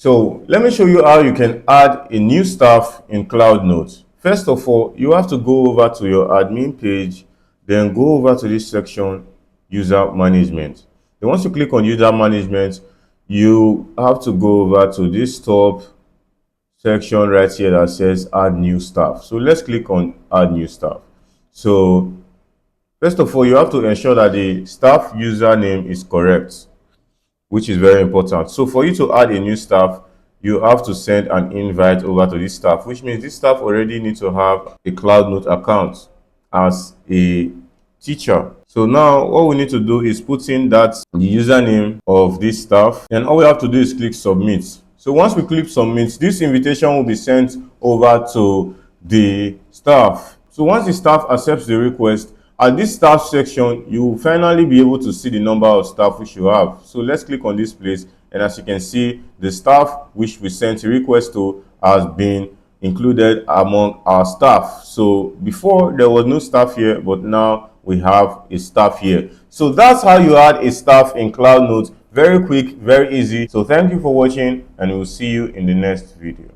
So let me show you how you can add a new staff in CloudNote. First of all, you have to go over to your admin page, then go over to this section, user management. Then once you click on user management, you have to go over to this top section right here that says add new staff. So let's click on add new staff. So first of all, you have to ensure that the staff username is correct, which is very important. So for you to add a new staff, you have to send an invite over to this staff, which means this staff already needs to have a CloudNote account as a teacher. So now what we need to do is put in the username of this staff, and all we have to do is click submit. So once we click submit, this invitation will be sent over to the staff. So once the staff accepts the request, at this staff section, you will finally be able to see the number of staff which you have. So let's click on this place, and as you can see, the staff which we sent a request to has been included among our staff. So before there was no staff here, but now we have a staff here. So that's how you add a staff in CloudNote. Very quick, very easy. So thank you for watching, and we'll see you in the next video.